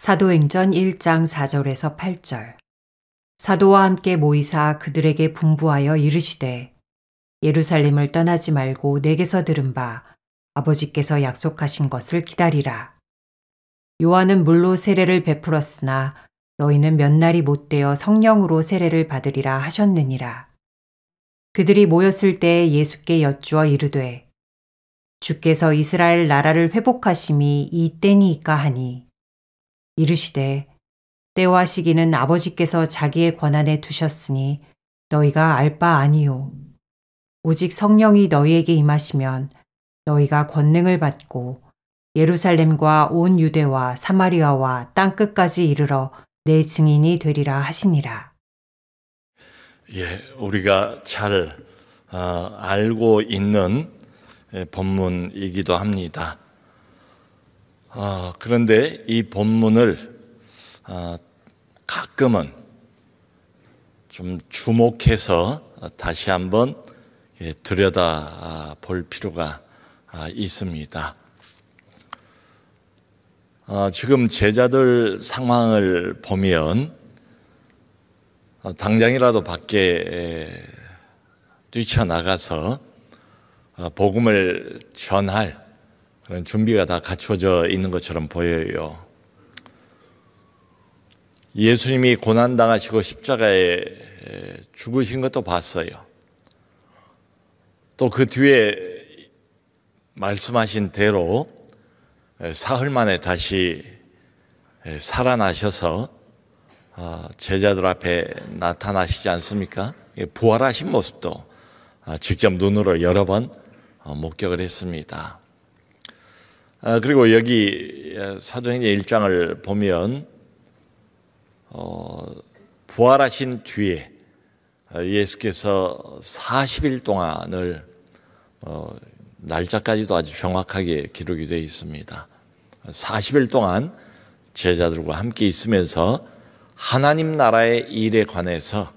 사도행전 1장 4절에서 8절. 사도와 함께 모이사 그들에게 분부하여 이르시되 예루살렘을 떠나지 말고 내게서 들은 바 아버지께서 약속하신 것을 기다리라. 요한은 물로 세례를 베풀었으나 너희는 몇 날이 못되어 성령으로 세례를 받으리라 하셨느니라. 그들이 모였을 때에 예수께 여쭈어 이르되 주께서 이스라엘 나라를 회복하심이 이 때니이까 하니 이르시되 때와 시기는 아버지께서 자기의 권한에 두셨으니 너희가 알 바 아니요. 오직 성령이 너희에게 임하시면 너희가 권능을 받고 예루살렘과 온 유대와 사마리아와 땅끝까지 이르러 내 증인이 되리라 하시니라. 우리가 잘 알고 있는 본문이기도 합니다. 그런데 이 본문을 가끔은 좀 주목해서 다시 한번 들여다 볼 필요가 있습니다. 지금 제자들 상황을 보면 당장이라도 밖에 뛰쳐나가서 복음을 전할 그런 준비가 다 갖추어져 있는 것처럼 보여요. 예수님이 고난당하시고 십자가에 죽으신 것도 봤어요. 또 그 뒤에 말씀하신 대로 사흘 만에 다시 살아나셔서 제자들 앞에 나타나시지 않습니까? 부활하신 모습도 직접 눈으로 여러 번 목격을 했습니다. 그리고 여기 사도행전 1장을 보면 부활하신 뒤에 예수께서 40일 동안을 날짜까지도 아주 정확하게 기록이 되어 있습니다. 40일 동안 제자들과 함께 있으면서 하나님 나라의 일에 관해서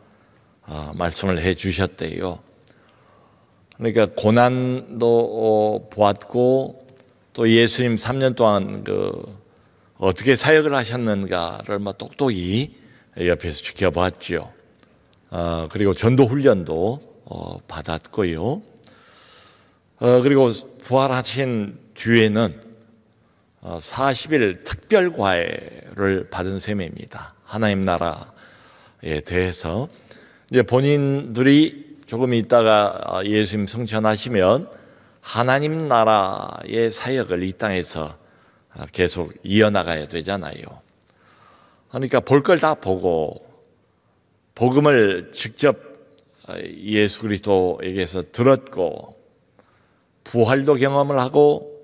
말씀을 해 주셨대요. 그러니까 고난도 보았고 또 예수님 3년 동안 어떻게 사역을 하셨는가를 똑똑히 옆에서 지켜봤죠. 그리고 전도 훈련도 받았고요. 그리고 부활하신 뒤에는 40일 특별 과외를 받은 셈입니다. 하나님 나라에 대해서 이제 본인들이 조금 있다가 예수님 승천하시면 하나님 나라의 사역을 이 땅에서 계속 이어나가야 되잖아요. 그러니까 볼 걸 다 보고 복음을 직접 예수 그리스도에게서 들었고 부활도 경험을 하고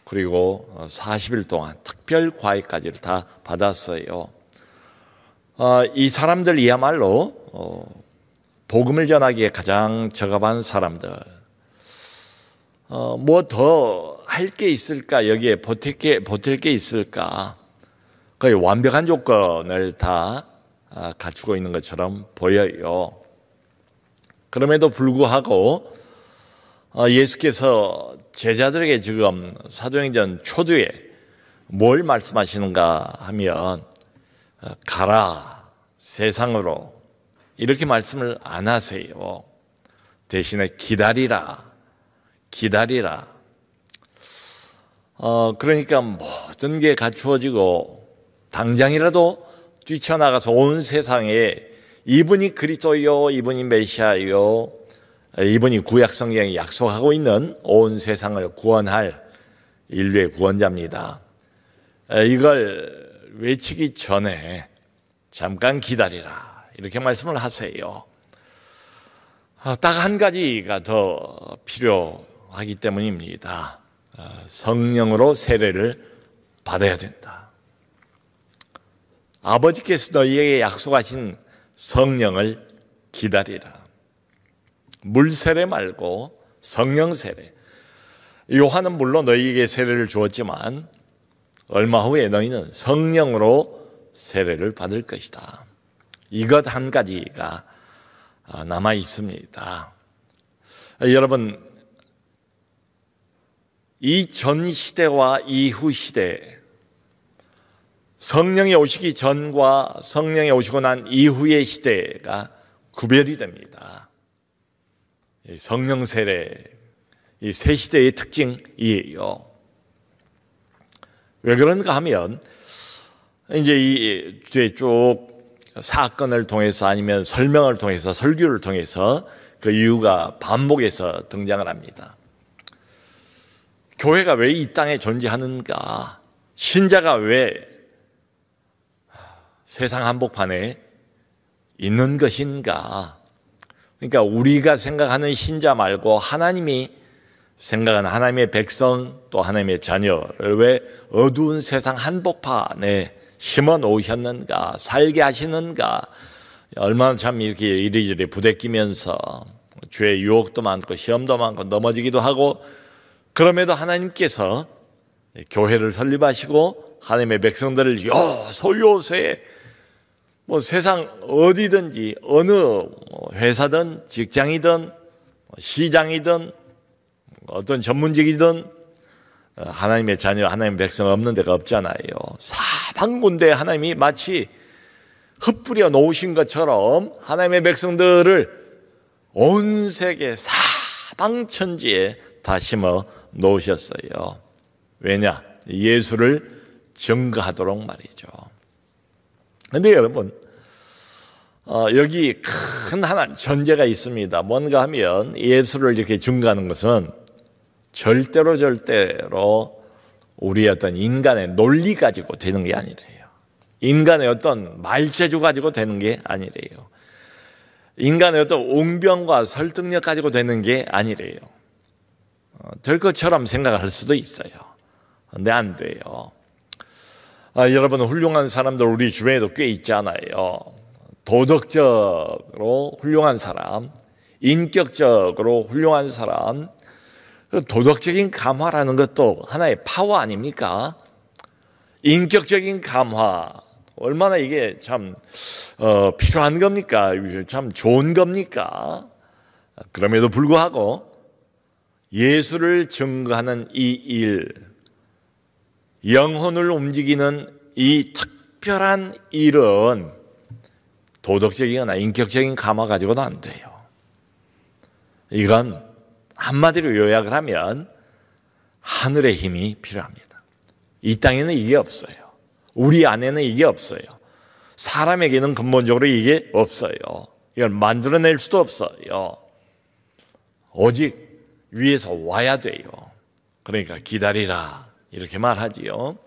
그리고 40일 동안 특별 과외까지를 다 받았어요. 이 사람들이야말로 복음을 전하기에 가장 적합한 사람들. 뭐 더 할 게 있을까? 여기에 보탤 게 있을까? 거의 완벽한 조건을 다 갖추고 있는 것처럼 보여요. 그럼에도 불구하고 예수께서 제자들에게 지금 사도행전 초두에 뭘 말씀하시는가 하면 가라 세상으로 이렇게 말씀을 안 하세요. 대신에 기다리라. 그러니까 모든 게 갖추어지고 당장이라도 뛰쳐나가서 온 세상에 이분이 그리스도요, 이분이 메시아요, 이분이 구약 성경에 약속하고 있는 온 세상을 구원할 인류의 구원자입니다. 이걸 외치기 전에 잠깐 기다리라 이렇게 말씀을 하세요. 딱 한 가지가 더 필요하기 때문입니다. 성령으로 세례를 받아야 된다. 아버지께서 너희에게 약속하신 성령을 기다리라. 물 세례 말고 성령 세례. 요한은 물론 너희에게 세례를 주었지만 얼마 후에 너희는 성령으로 세례를 받을 것이다. 이것 한 가지가 남아 있습니다. 여러분, 이 전 시대와 이후 시대 성령이 오시기 전과 성령이 오시고 난 이후의 시대가 구별이 됩니다. 성령 세례, 이 새 시대의 특징이에요. 왜 그런가 하면 이제 이 뒤에 쭉 사건을 통해서 아니면 설명을 통해서 설교를 통해서 그 이유가 반복해서 등장을 합니다. 교회가 왜 이 땅에 존재하는가? 신자가 왜 세상 한복판에 있는 것인가? 그러니까 우리가 생각하는 신자 말고 하나님이 생각하는 하나님의 백성 또 하나님의 자녀를 왜 어두운 세상 한복판에 심어 놓으셨는가? 살게 하시는가? 얼마나 참 이렇게 이리저리 부대끼면서 죄의 유혹도 많고 시험도 많고 넘어지기도 하고, 그럼에도 하나님께서 교회를 설립하시고 하나님의 백성들을 요소요새 세상 어디든지 어느 회사든 직장이든 시장이든 어떤 전문직이든 하나님의 자녀, 하나님의 백성 없는 데가 없잖아요. 사방군데 하나님이 마치 흩뿌려 놓으신 것처럼 하나님의 백성들을 온 세계 사방천지에 다 심어 놓으셨어요. 왜냐? 예수를 증거하도록 말이죠. 그런데 여러분, 여기 큰 하나 전제가 있습니다. 뭔가 하면 예수를 이렇게 증거하는 것은 절대로 우리의 어떤 인간의 논리 가지고 되는 게 아니래요. 인간의 어떤 말재주 가지고 되는 게 아니래요. 인간의 어떤 웅변과 설득력 가지고 되는 게 아니래요. 될 것처럼 생각을 할 수도 있어요. 근데 안 돼요. 여러분, 훌륭한 사람들 우리 주변에도 꽤 있잖아요. 도덕적으로 훌륭한 사람, 인격적으로 훌륭한 사람, 도덕적인 감화라는 것도 하나의 파워 아닙니까? 인격적인 감화, 얼마나 이게 참 필요한 겁니까? 참 좋은 겁니까? 그럼에도 불구하고 예수를 증거하는 이 일, 영혼을 움직이는 이 특별한 일은 도덕적이거나 인격적인 감화 가지고는 안 돼요. 이건 한마디로 요약을 하면 하늘의 힘이 필요합니다. 이 땅에는 이게 없어요. 우리 안에는 이게 없어요. 사람에게는 근본적으로 이게 없어요. 이걸 만들어낼 수도 없어요. 오직 위에서 와야 돼요. 그러니까 기다리라 이렇게 말하지요.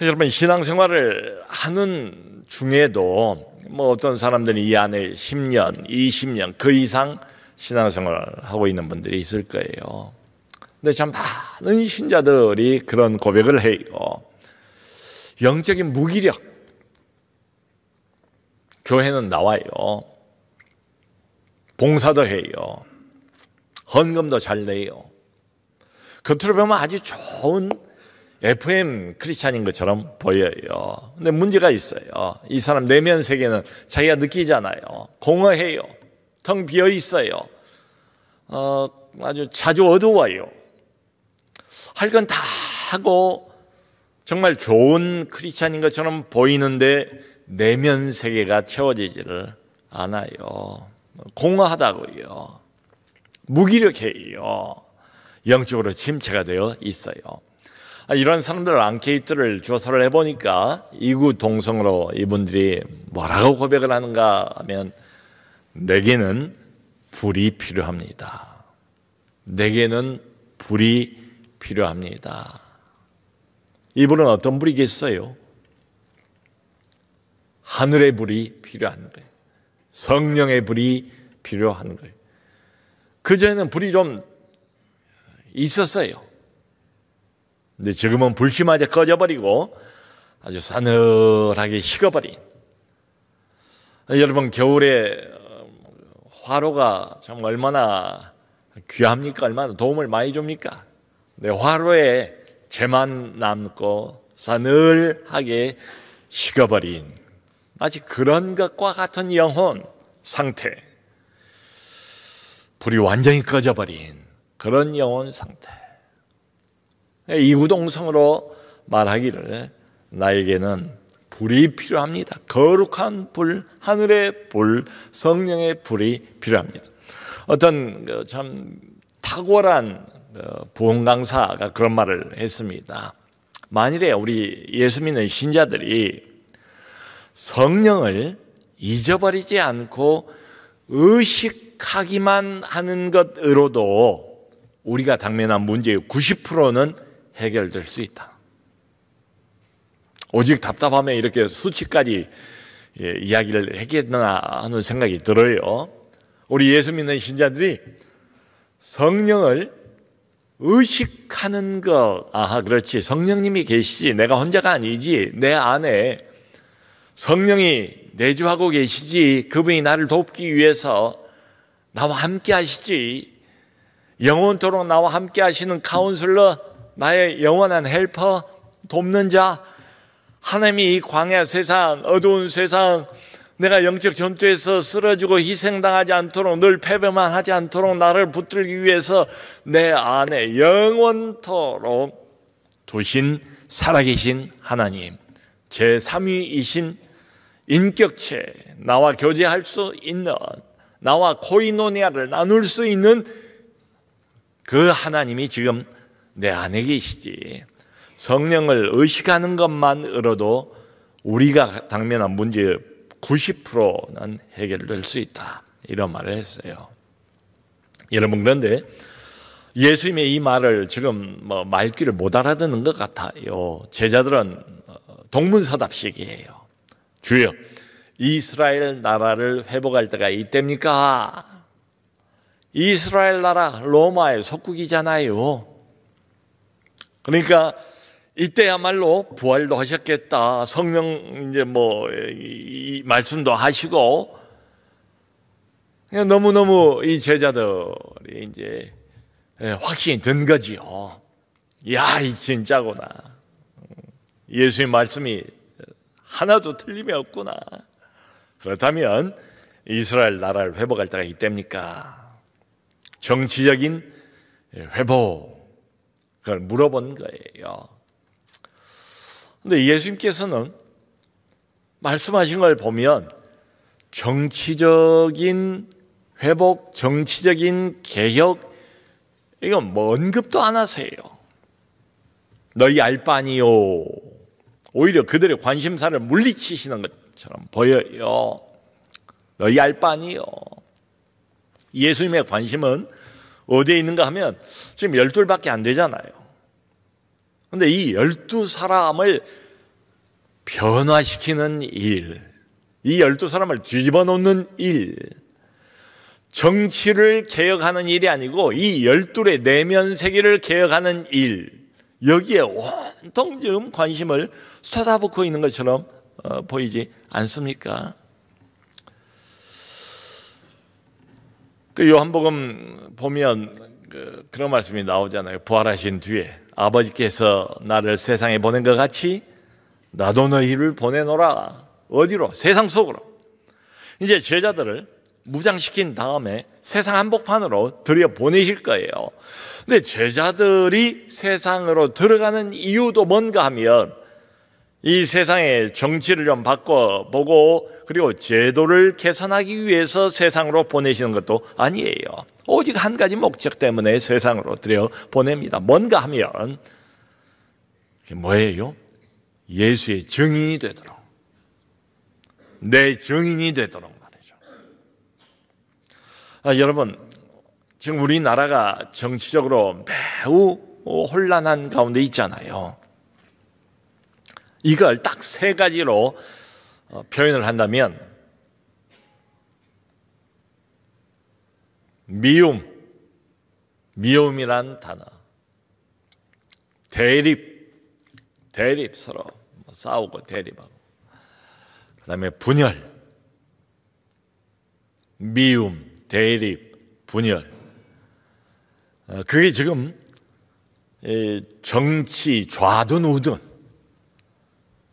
여러분, 신앙생활을 하는 중에도 어떤 사람들이 이 안에 10년, 20년 그 이상 신앙생활을 하고 있는 분들이 있을 거예요. 근데 참 많은 신자들이 그런 고백을 해요. 영적인 무기력, 교회는 나와요. 봉사도 해요. 헌금도 잘 내요. 겉으로 보면 아주 좋은 FM 크리스찬인 것처럼 보여요. 근데 문제가 있어요. 이 사람 내면 세계는 자기가 느끼잖아요. 공허해요. 텅 비어 있어요. 아주 자주 어두워요. 할 건 다 하고 정말 좋은 크리스찬인 것처럼 보이는데 내면 세계가 채워지지를 않아요. 공허하다고요. 무기력해요. 영적으로 침체가 되어 있어요. 이런 사람들 앙케이트를 조사를 해보니까 이구동성으로 이분들이 뭐라고 고백을 하는가 하면, 내게는 불이 필요합니다. 내게는 불이 필요합니다. 이분은 어떤 불이겠어요? 하늘의 불이 필요한 거예요. 성령의 불이 필요한 거예요. 그전에는 불이 좀 있었어요. 근데 지금은 불씨마저 꺼져버리고 아주 싸늘하게 식어버린. 여러분, 겨울에 화로가 참 얼마나 귀합니까? 얼마나 도움을 많이 줍니까? 근데 화로에 재만 남고 싸늘하게 식어버린 마치 그런 것과 같은 영혼 상태, 불이 완전히 꺼져버린 그런 영혼 상태. 이구동성으로 말하기를 나에게는 불이 필요합니다. 거룩한 불, 하늘의 불, 성령의 불이 필요합니다. 어떤 참 탁월한 부흥 강사가 그런 말을 했습니다. 만일에 우리 예수 믿는 신자들이 성령을 잊어버리지 않고 의식하기만 하는 것으로도 우리가 당면한 문제의 90%는 해결될 수 있다. 오직 답답하면 이렇게 수치까지 이야기를 했겠나 하는 생각이 들어요. 우리 예수 믿는 신자들이 성령을 의식하는 것, 아하, 그렇지. 성령님이 계시지. 내가 혼자가 아니지. 내 안에 성령이 내주하고 계시지. 그분이 나를 돕기 위해서 나와 함께 하시지. 영원토록 나와 함께 하시는 카운슬러, 나의 영원한 헬퍼, 돕는 자, 하나님이 이 광야 세상, 어두운 세상, 내가 영적 전투에서 쓰러지고 희생당하지 않도록, 늘 패배만 하지 않도록 나를 붙들기 위해서 내 안에 영원토록 두신 살아계신 하나님, 제3위이신 인격체, 나와 교제할 수 있는, 나와 코이노니아를 나눌 수 있는 그 하나님이 지금 내 안에 계시지. 성령을 의식하는 것만으로도 우리가 당면한 문제의 90%는 해결될 수 있다. 이런 말을 했어요. 여러분, 그런데 예수님의 이 말을 지금 말귀를 못 알아듣는 것 같아요. 제자들은 동문서답식이에요. 주여, 이스라엘 나라를 회복할 때가 이때입니까? 이스라엘 나라 로마의 속국이잖아요. 그러니까 이때야말로 부활도 하셨겠다. 성령 이제 이 말씀도 하시고, 너무너무 이 제자들이 이제 확신이 든 거지요. 야, 이 진짜구나. 예수의 말씀이 하나도 틀림이 없구나. 그렇다면 이스라엘 나라를 회복할 때가 이때입니까? 정치적인 회복, 그걸 물어본 거예요. 근데 예수님께서는 말씀하신 걸 보면 정치적인 회복, 정치적인 개혁, 이건 언급도 안 하세요. 너희 알 바 아니요. 오히려 그들의 관심사를 물리치시는 것처럼 보여요. 너희 알 바 아니요. 예수님의 관심은 어디에 있는가 하면 지금 12밖에 안 되잖아요. 근데 이 12사람을 변화시키는 일, 이 12사람을 뒤집어 놓는 일, 정치를 개혁하는 일이 아니고 이 12의 내면 세계를 개혁하는 일, 여기에 온통 지금 관심을 쏟아붓고 있는 것처럼 보이지 않습니까? 그 요한복음 보면 그런 말씀이 나오잖아요. 부활하신 뒤에 아버지께서 나를 세상에 보낸 것 같이 나도 너희를 보내노라. 어디로? 세상 속으로. 이제 제자들을 무장시킨 다음에 세상 한복판으로 들여보내실 거예요. 근데 제자들이 세상으로 들어가는 이유도 뭔가 하면 이 세상의 정치를 좀 바꿔보고 그리고 제도를 개선하기 위해서 세상으로 보내시는 것도 아니에요. 오직 한 가지 목적 때문에 세상으로 들여보냅니다. 뭔가 하면 그게 뭐예요? 예수의 증인이 되도록, 내 증인이 되도록 말이죠. 여러분, 지금 우리나라가 정치적으로 매우 혼란한 가운데 있잖아요. 이걸 딱 세 가지로 표현을 한다면 미움이란 단어, 대립 서로 싸우고 대립하고, 그 다음에 분열, 미움, 대립, 분열. 그게 지금 정치 좌든 우든,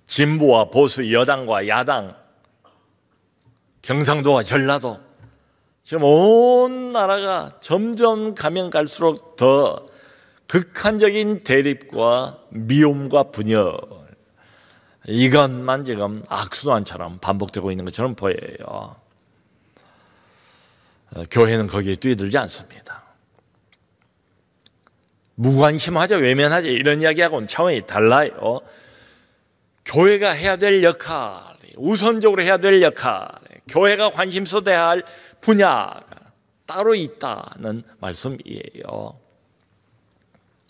진보와 보수, 여당과 야당, 경상도와 전라도, 지금 온 나라가 점점 가면 갈수록 더 극한적인 대립과 미움과 분열, 이것만 지금 악순환처럼 반복되고 있는 것처럼 보여요. 교회는 거기에 뛰어들지 않습니다. 무관심하죠, 외면하죠, 이런 이야기하고는 차원이 달라요. 교회가 해야 될 역할, 우선적으로 해야 될 역할, 교회가 관심 쏟아야 할 분야가 따로 있다는 말씀이에요.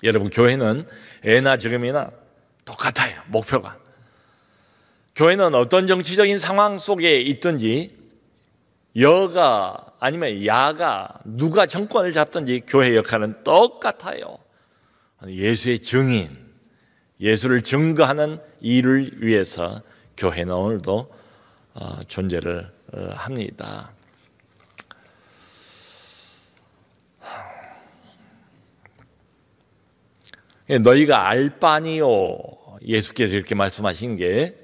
여러분, 교회는 예나 지금이나 똑같아요, 목표가. 교회는 어떤 정치적인 상황 속에 있든지, 여가 아니면 야가 누가 정권을 잡든지 교회의 역할은 똑같아요. 예수의 증인, 예수를 증거하는 일을 위해서 교회는 오늘도 존재를 합니다. 너희가 알 바니요, 예수께서 이렇게 말씀하신 게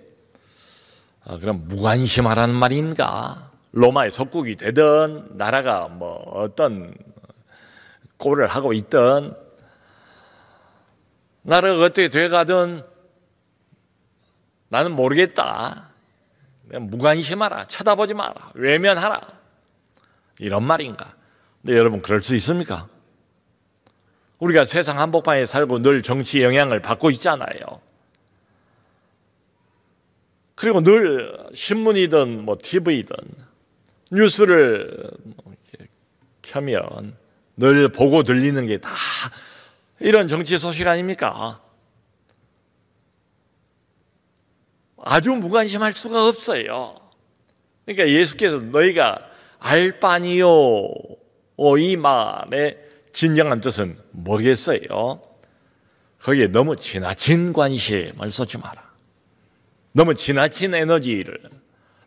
그럼 무관심하라는 말인가? 로마의 속국이 되든 나라가 뭐 어떤 꼴을 하고 있든 나라가 어떻게 돼가든 나는 모르겠다, 그냥 무관심하라, 쳐다보지 마라, 외면하라, 이런 말인가? 근데 여러분, 그럴 수 있습니까? 우리가 세상 한복판에 살고 늘 정치 영향을 받고 있잖아요. 그리고 늘 신문이든 뭐 TV든 뉴스를 켜면 늘 보고 들리는 게 다 이런 정치 소식 아닙니까? 아주 무관심할 수가 없어요. 그러니까 예수께서 너희가 알 바니요, 이 말의 진정한 뜻은 뭐겠어요? 거기에 너무 지나친 관심을 쏟지 마라. 너무 지나친 에너지를,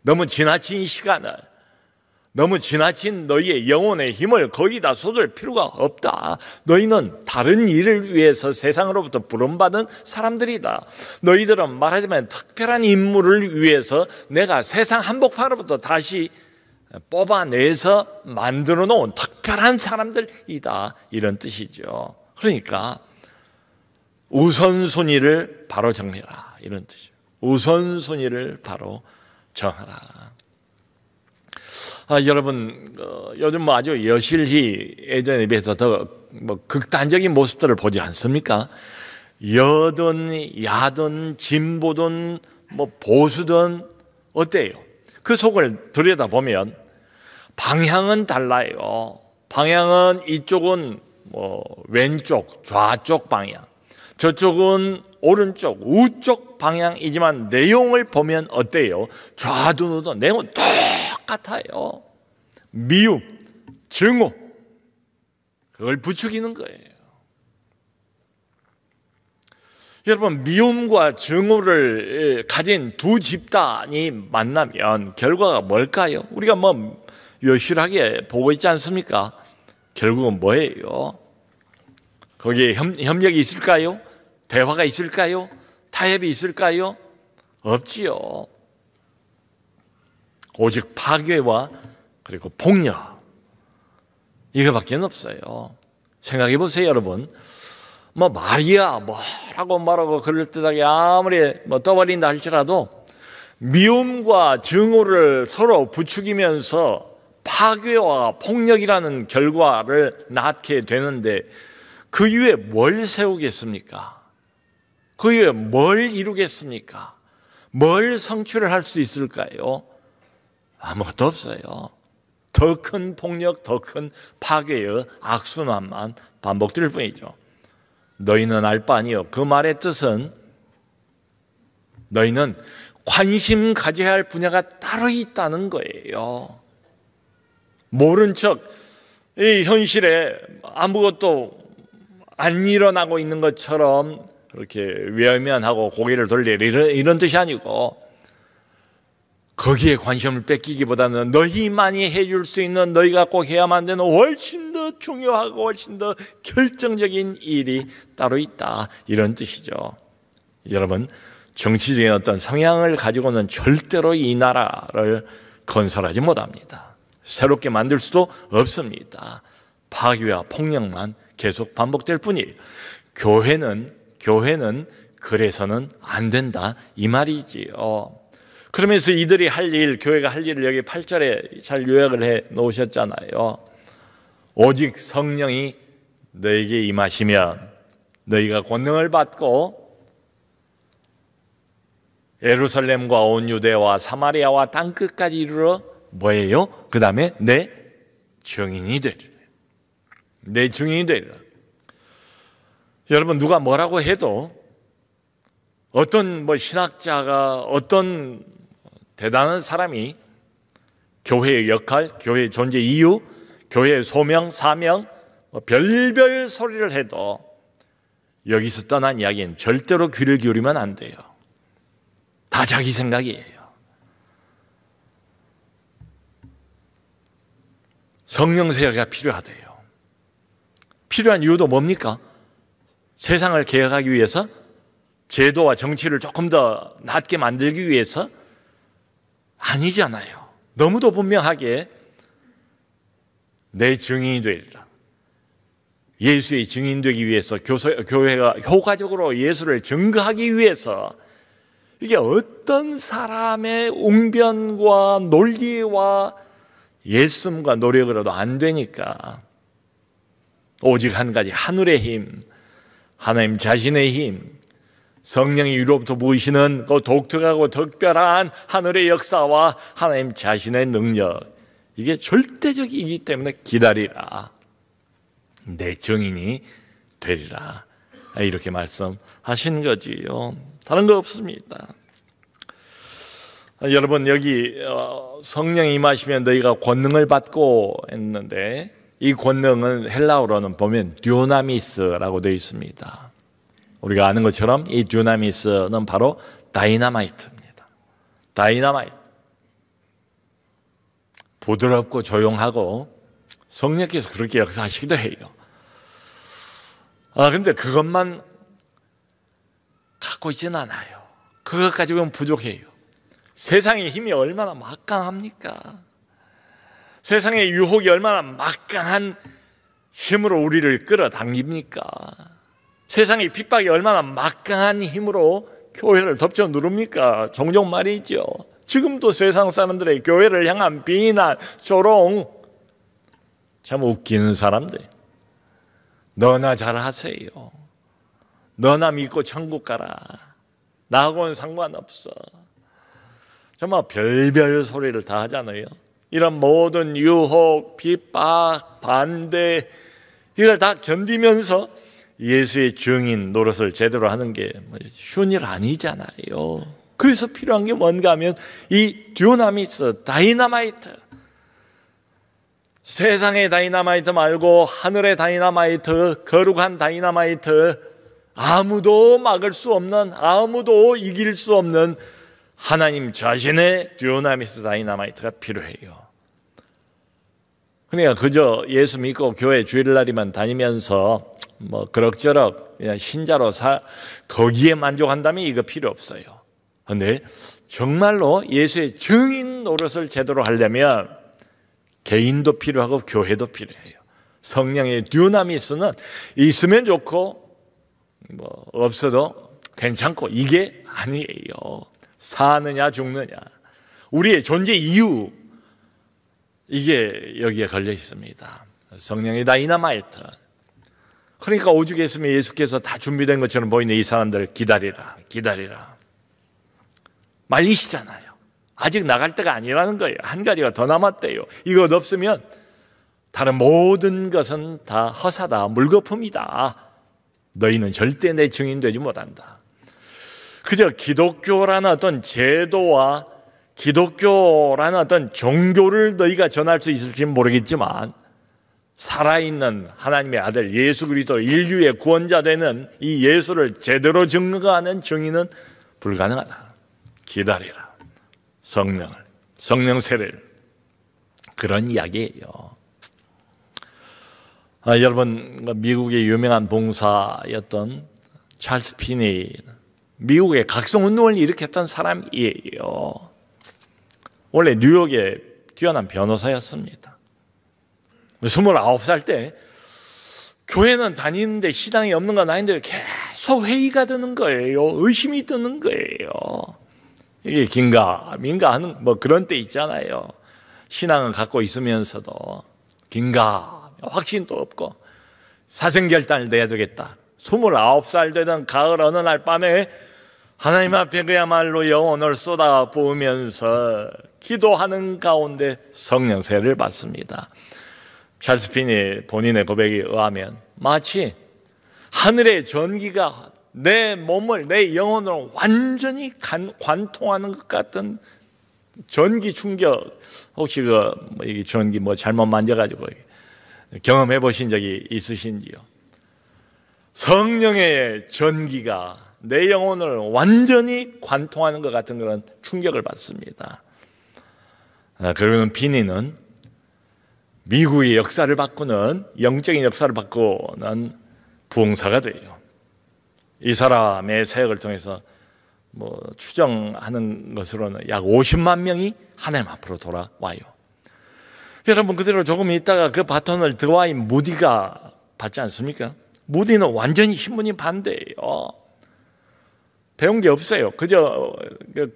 너무 지나친 시간을, 너무 지나친 너희의 영혼의 힘을 거기다 쏟을 필요가 없다. 너희는 다른 일을 위해서 세상으로부터 부름받은 사람들이다. 너희들은 말하자면 특별한 임무를 위해서 내가 세상 한복판으로부터 다시 뽑아내서 만들어 놓은 특별한 사람들이다, 이런 뜻이죠. 그러니까 우선순위를 바로 정해라, 이런 뜻이죠. 우선순위를 바로 정하라. 여러분, 요즘 뭐 아주 여실히 예전에 비해서 더 극단적인 모습들을 보지 않습니까? 여든 야든 진보든 뭐 보수든 어때요? 그 속을 들여다보면 방향은 달라요. 방향은 이쪽은 뭐 왼쪽, 좌쪽 방향, 저쪽은 오른쪽, 우쪽 방향이지만 내용을 보면 어때요? 좌도 우도 내용은 똑같아요. 미움, 증오, 그걸 부추기는 거예요. 여러분, 미움과 증오를 가진 두 집단이 만나면 결과가 뭘까요? 우리가 뭐 여실하게 보고 있지 않습니까? 결국은 뭐예요? 거기에 협력이 있을까요? 대화가 있을까요? 타협이 있을까요? 없지요. 오직 파괴와 그리고 폭력, 이거밖에 없어요. 생각해 보세요, 여러분. 뭐 말이야, 뭐라고 그럴듯하게 아무리 떠버린다 할지라도 미움과 증오를 서로 부추기면서 파괴와 폭력이라는 결과를 낳게 되는데 그 이후에 뭘 세우겠습니까? 그 이후에 뭘 이루겠습니까? 뭘 성취를 할 수 있을까요? 아무것도 없어요. 더 큰 폭력, 더 큰 파괴의 악순환만 반복될 뿐이죠. 너희는 알 바 아니요. 그 말의 뜻은 너희는 관심 가져야 할 분야가 따로 있다는 거예요. 모른 척 이 현실에 아무것도 안 일어나고 있는 것처럼 그렇게 외면하고 고개를 돌리라, 이런 뜻이 아니고, 거기에 관심을 뺏기기보다는 너희만이 해줄 수 있는, 너희가 꼭 해야만 되는 훨씬 더 중요하고 훨씬 더 결정적인 일이 따로 있다, 이런 뜻이죠. 여러분, 정치적인 어떤 성향을 가지고는 절대로 이 나라를 건설하지 못합니다. 새롭게 만들 수도 없습니다. 파괴와 폭력만 계속 반복될 뿐이에요. 교회는 그래서는 안 된다 이 말이지요. 그러면서 이들이 할 일, 교회가 할 일을 여기 8절에 잘 요약을 해 놓으셨잖아요. 오직 성령이 너에게 임하시면 너희가 권능을 받고 예루살렘과 온 유대와 사마리아와 땅끝까지 이르러 뭐예요? 그 다음에 내 증인이 되리라. 내 증인이 되리라. 여러분, 누가 뭐라고 해도 어떤 신학자가 어떤 대단한 사람이 교회의 역할, 교회의 존재 이유, 교회의 소명, 사명 별별 소리를 해도 여기서 떠난 이야기는 절대로 귀를 기울이면 안 돼요. 다 자기 생각이에요. 성령 세례가 필요하대요. 필요한 이유도 뭡니까? 세상을 개혁하기 위해서, 제도와 정치를 조금 더 낫게 만들기 위해서? 아니잖아요. 너무도 분명하게 내 증인이 되리라. 예수의 증인 되기 위해서, 교회가 효과적으로 예수를 증거하기 위해서 이게 어떤 사람의 웅변과 논리와 예쁨과 노력으로도 안 되니까 오직 한 가지, 하늘의 힘, 하나님 자신의 힘, 성령이 위로부터 부으시는 그 독특하고 특별한 하늘의 역사와 하나님 자신의 능력, 이게 절대적이기 때문에 기다리라. 내 증인이 되리라. 이렇게 말씀하신 거지요. 다른 거 없습니다. 여러분, 여기 성령이 임하시면 너희가 권능을 받고 했는데, 이 권능은 헬라어로는 보면 듀나미스라고 되어 있습니다. 우리가 아는 것처럼 이 듀나미스는 바로 다이너마이트입니다. 다이너마이트. 부드럽고 조용하고 성령께서 그렇게 역사하시기도 해요. 그런데 그것만 갖고 있지는 않아요. 그것 가지고는 부족해요. 세상의 힘이 얼마나 막강합니까? 세상의 유혹이 얼마나 막강한 힘으로 우리를 끌어당깁니까? 세상의 핍박이 얼마나 막강한 힘으로 교회를 덮쳐 누릅니까? 종종 말이죠. 지금도 세상 사람들의 교회를 향한 비난, 조롱, 참 웃기는 사람들. 너나 잘하세요. 너나 믿고 천국 가라. 나하고는 상관없어. 정말 별별 소리를 다 하잖아요. 이런 모든 유혹, 핍박, 반대, 이걸 다 견디면서 예수의 증인 노릇을 제대로 하는 게 쉬운 일 아니잖아요. 그래서 필요한 게 뭔가 하면 이 듀나미스, 다이너마이트. 세상의 다이너마이트 말고 하늘의 다이너마이트, 거룩한 다이너마이트, 아무도 막을 수 없는, 아무도 이길 수 없는 하나님 자신의 듀나미스 다이너마이트가 필요해요. 그러니까 그저 예수 믿고 교회 주일날이만 다니면서 그럭저럭 신자로 거기에 만족한다면 이거 필요 없어요. 그런데 정말로 예수의 증인 노릇을 제대로 하려면 개인도 필요하고 교회도 필요해요. 성령의 듀나미스는 있으면 좋고 없어도 괜찮고 이게 아니에요. 사느냐 죽느냐, 우리의 존재 이유, 이게 여기에 걸려 있습니다. 성령의 다이너마이트. 그러니까 오죽 했으면 예수께서 다 준비된 것처럼 보이는 이 사람들 기다리라, 기다리라 말리시잖아요. 아직 나갈 때가 아니라는 거예요. 한 가지가 더 남았대요. 이것 없으면 다른 모든 것은 다 허사다, 물거품이다. 너희는 절대 내 증인 되지 못한다. 그저 기독교라는 어떤 제도와 기독교라는 어떤 종교를 너희가 전할 수 있을지 모르겠지만 살아있는 하나님의 아들 예수 그리스도, 인류의 구원자 되는 이 예수를 제대로 증거하는 증인은 불가능하다. 기다리라. 성령 세례를. 그런 이야기예요. 여러분, 미국의 유명한 봉사였던 찰스 피니, 미국의 각성운동을 일으켰던 사람이에요. 원래 뉴욕의 뛰어난 변호사였습니다. 29살 때 교회는 다니는데 시당이 없는 건 아닌데 소회의가 드는 거예요. 의심이 드는 거예요. 이게 긴가민가 하는 뭐 그런 때 있잖아요. 신앙을 갖고 있으면서도 긴가 확신도 없고 사생결단을 내야 되겠다. 29살 되던 가을 어느 날 밤에 하나님 앞에 그야말로 영혼을 쏟아 부으면서 기도하는 가운데 성령 세례를 받습니다. 찰스 핀이 본인의 고백에 의하면 마치 하늘의 전기가 내 몸을, 내 영혼을 완전히 관통하는 것 같은 전기 충격. 혹시 이 전기 잘못 만져가지고 경험해 보신 적이 있으신지요? 성령의 전기가 내 영혼을 완전히 관통하는 것 같은 그런 충격을 받습니다. 그러면 빈이는 미국의 역사를 바꾸는, 영적인 역사를 바꾸는 부흥사가 돼요. 이 사람의 사역을 통해서 추정하는 것으로는 약 50만 명이 하나님 앞으로 돌아와요. 여러분, 그대로 조금 있다가 그 바톤을 드와인 무디가 받지 않습니까? 무디는 완전히 신분이 반대예요. 배운 게 없어요. 그저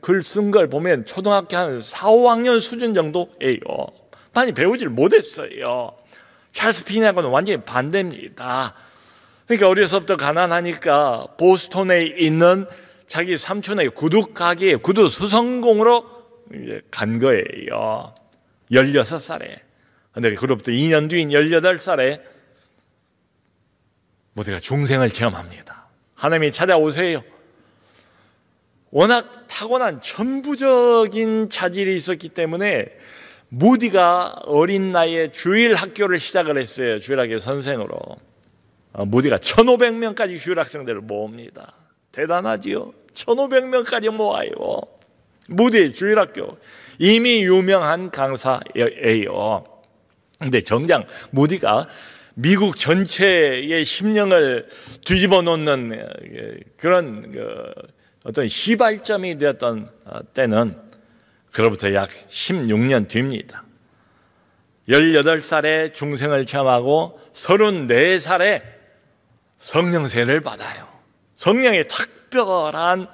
글 쓴 걸 보면 초등학교 한 4, 5학년 수준 정도예요. 많이 배우질 못했어요. 찰스 핀하고는 완전히 반대입니다. 그러니까 어려서부터 가난하니까 보스턴에 있는 자기 삼촌의 구두 가게에 구두 수성공으로 간 거예요. 16살에. 근데 그로부터 2년 뒤인 18살에 모두가 중생을 체험합니다. 하나님이 찾아오세요. 워낙 타고난 천부적인 자질이 있었기 때문에 무디가 어린 나이에 주일 학교를 시작을 했어요. 주일학교 선생으로. 무디가 1500명까지 주일 학생들을 모읍니다. 대단하지요? 1500명까지 모아요. 무디의 주일 학교. 이미 유명한 강사예요. 근데 정작 무디가 미국 전체의 심령을 뒤집어 놓는 그런 어떤 시발점이 되었던 때는 그로부터 약 16년 뒤입니다. 18살에 중생을 체험하고 34살에 성령 세례를 받아요. 성령의 특별한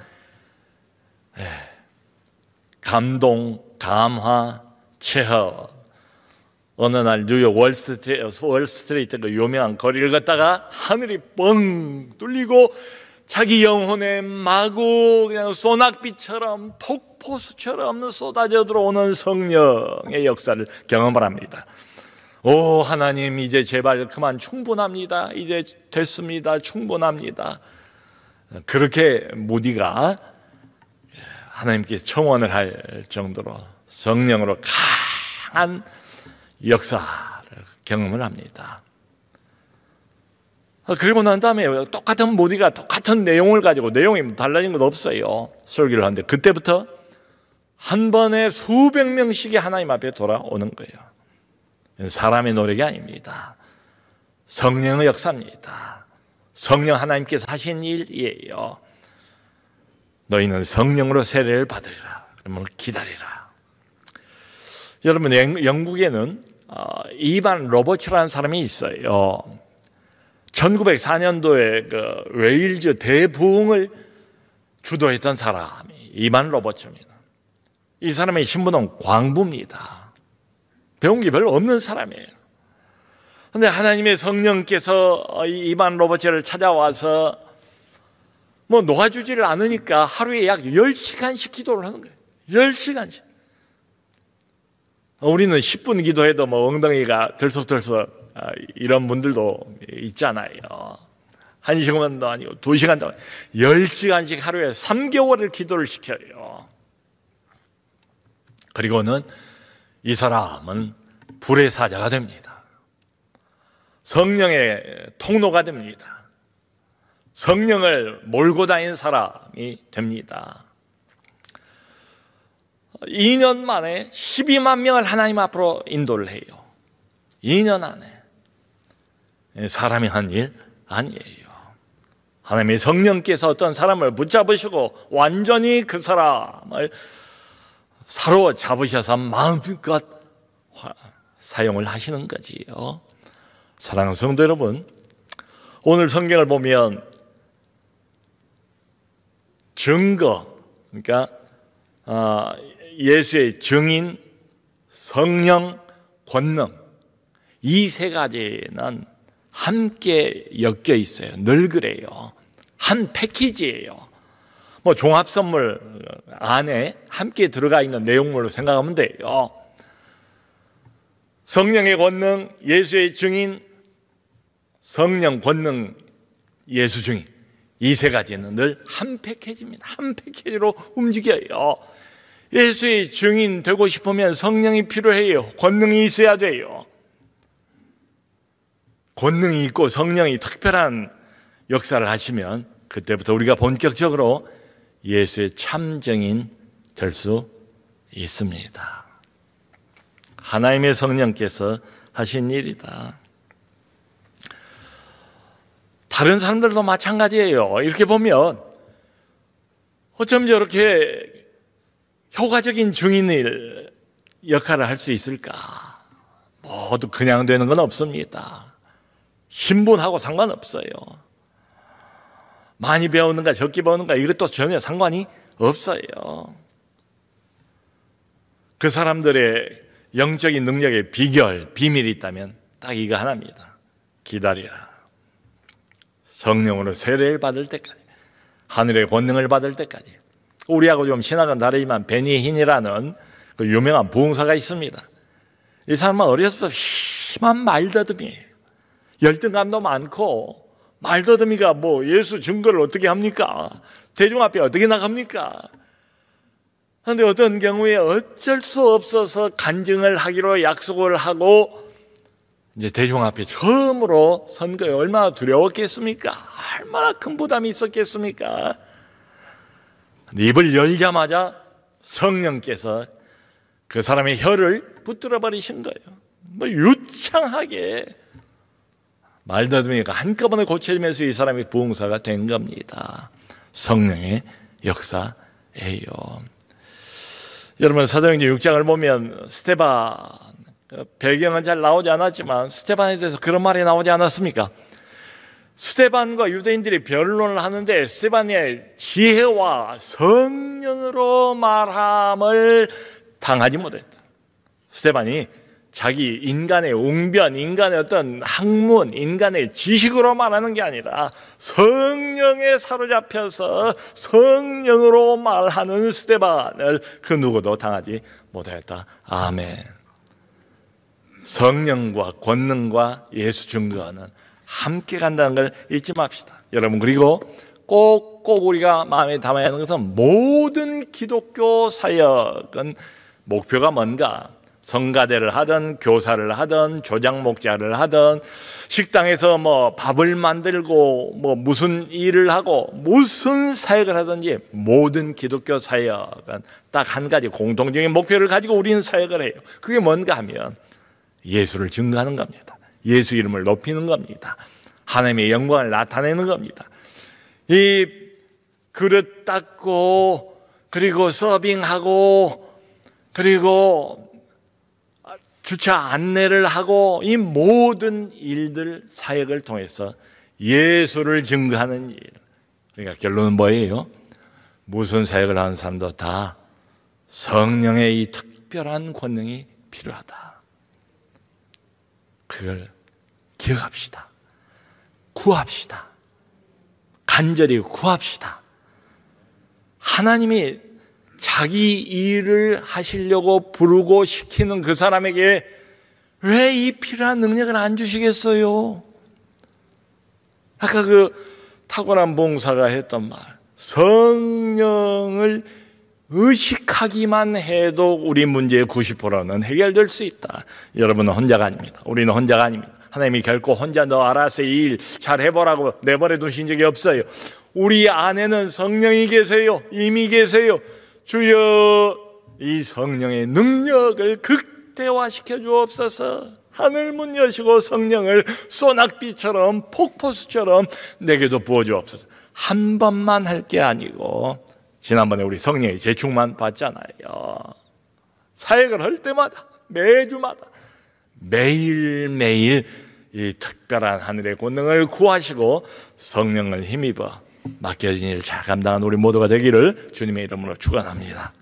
감동, 감화, 체험. 어느 날 뉴욕 월스트리트 그 유명한 거리를 걷다가 하늘이 뻥 뚫리고 자기 영혼에 마구 그냥 소낙비처럼 폭포수처럼 쏟아져 들어오는 성령의 역사를 경험을 합니다. 오 하나님, 이제 제발 그만, 충분합니다. 이제 됐습니다. 충분합니다. 그렇게 무디가 하나님께 청원을 할 정도로 성령으로 강한 역사를 경험을 합니다. 그리고 난 다음에 똑같은 무디가 똑같은 내용을 가지고, 내용이 달라진 것 없어요. 설교를 하는데 그때부터 한 번에 수백 명씩이 하나님 앞에 돌아오는 거예요. 사람의 노력이 아닙니다. 성령의 역사입니다. 성령 하나님께서 하신 일이에요. 너희는 성령으로 세례를 받으리라. 그러면 기다리라. 여러분, 영국에는 이반 로버츠라는 사람이 있어요. 1904년도에 그 웨일즈 대부흥을 주도했던 사람이 이반 로버츠입니다. 이 사람의 신분은 광부입니다. 배운 게 별로 없는 사람이에요. 그런데 하나님의 성령께서 이반 로버츠를 찾아와서 놓아주지를 않으니까 하루에 약 10시간씩 기도를 하는 거예요. 10시간씩. 우리는 10분 기도해도 엉덩이가 들썩들썩 이런 분들도 있잖아요. 1시간도 아니고 2시간도 아니고 10시간씩 하루에 3개월을 기도를 시켜요. 그리고는 이 사람은 불의 사자가 됩니다. 성령의 통로가 됩니다. 성령을 몰고 다니는 사람이 됩니다. 2년 만에 12만 명을 하나님 앞으로 인도를 해요. 2년 안에. 사람이 한 일 아니에요. 하나님의 성령께서 어떤 사람을 붙잡으시고 완전히 그 사람을 사로잡으셔서 마음껏 사용을 하시는 거지요. 사랑하는 성도 여러분, 오늘 성경을 보면 증거, 그러니까 예수의 증인, 성령, 권능, 이 세 가지는 함께 엮여 있어요. 늘 그래요. 한 패키지예요. 뭐 종합 선물 안에 함께 들어가 있는 내용물로 생각하면 돼요. 성령의 권능, 예수의 증인, 성령, 권능, 예수 증인, 이 세 가지는 늘 한 패키지입니다. 한 패키지로 움직여요. 예수의 증인 되고 싶으면 성령이 필요해요. 권능이 있어야 돼요. 권능이 있고 성령이 특별한 역사를 하시면 그때부터 우리가 본격적으로 예수의 참 증인 될 수 있습니다. 하나님의 성령께서 하신 일이다. 다른 사람들도 마찬가지예요. 이렇게 보면 어쩜 저렇게 효과적인 증인의 역할을 할 수 있을까? 모두 그냥 되는 건 없습니다. 신분하고 상관없어요. 많이 배우는가 적게 배우는가 이것도 전혀 상관이 없어요. 그 사람들의 영적인 능력의 비결, 비밀이 있다면 딱 이거 하나입니다. 기다리라. 성령으로 세례를 받을 때까지, 하늘의 권능을 받을 때까지. 우리하고 좀 신학은 다르지만 베니힌이라는 그 유명한 부흥사가 있습니다. 이 사람은 어려서부터 심한 말더듬이에요. 열등감도 많고, 말더듬이가 뭐 예수 증거를 어떻게 합니까? 대중 앞에 어떻게 나갑니까? 그런데 어떤 경우에 어쩔 수 없어서 간증을 하기로 약속을 하고 이제 대중 앞에 처음으로 선 거에 얼마나 두려웠겠습니까? 얼마나 큰 부담이 있었겠습니까? 입을 열자마자 성령께서 그 사람의 혀를 붙들어 버리신 거예요. 뭐 유창하게 말다툼이가 한꺼번에 고쳐지면서 이 사람이 부흥사가 된 겁니다. 성령의 역사예요. 여러분 사도행전 6장을 보면 스데반, 배경은 잘 나오지 않았지만 스데반에 대해서 그런 말이 나오지 않았습니까? 스데반과 유대인들이 변론을 하는데 스데반의 지혜와 성령으로 말함을 당하지 못했다. 스데반이 자기 인간의 웅변, 인간의 어떤 학문, 인간의 지식으로 말하는 게 아니라 성령에 사로잡혀서 성령으로 말하는 스데반을 그 누구도 당하지 못했다. 아멘. 성령과 권능과 예수 증거는 함께 간다는 걸 잊지 맙시다. 여러분, 그리고 꼭 우리가 마음에 담아야 하는 것은 모든 기독교 사역은 목표가 뭔가? 성가대를 하든 교사를 하든 조장 목자를 하든 식당에서 뭐 밥을 만들고 뭐 무슨 일을 하고 무슨 사역을 하든지 모든 기독교 사역은 딱 한 가지 공통적인 목표를 가지고 우리는 사역을 해요. 그게 뭔가 하면 예수를 증거하는 겁니다. 예수 이름을 높이는 겁니다. 하나님의 영광을 나타내는 겁니다. 이 그릇 닦고 그리고 서빙하고 그리고 주차 안내를 하고 이 모든 일들 사역을 통해서 예수를 증거하는 일. 그러니까 결론은 뭐예요? 무슨 사역을 하는 사람도 다 성령의 이 특별한 권능이 필요하다. 그걸 기억합시다. 구합시다. 간절히 구합시다. 하나님이 자기 일을 하시려고 부르고 시키는 그 사람에게 왜 이 필요한 능력을 안 주시겠어요? 아까 그 타고난 봉사가 했던 말, 성령을 의식하기만 해도 우리 문제의 90%는 해결될 수 있다. 여러분은 혼자가 아닙니다. 우리는 혼자가 아닙니다. 하나님이 결코 혼자 너 알아서 이 일 잘 해보라고 내버려 두신 적이 없어요. 우리 안에는 성령이 계세요. 이미 계세요. 주여, 이 성령의 능력을 극대화시켜 주옵소서. 하늘문 여시고 성령을 소낙비처럼 폭포수처럼 내게도 부어주옵소서. 한 번만 할 게 아니고 지난번에 우리 성령의 재충만 받잖아요. 사역을 할 때마다 매주마다 매일매일 이 특별한 하늘의 권능을 구하시고 성령을 힘입어 맡겨진 일을 잘 감당한 우리 모두가 되기를 주님의 이름으로 축원합니다.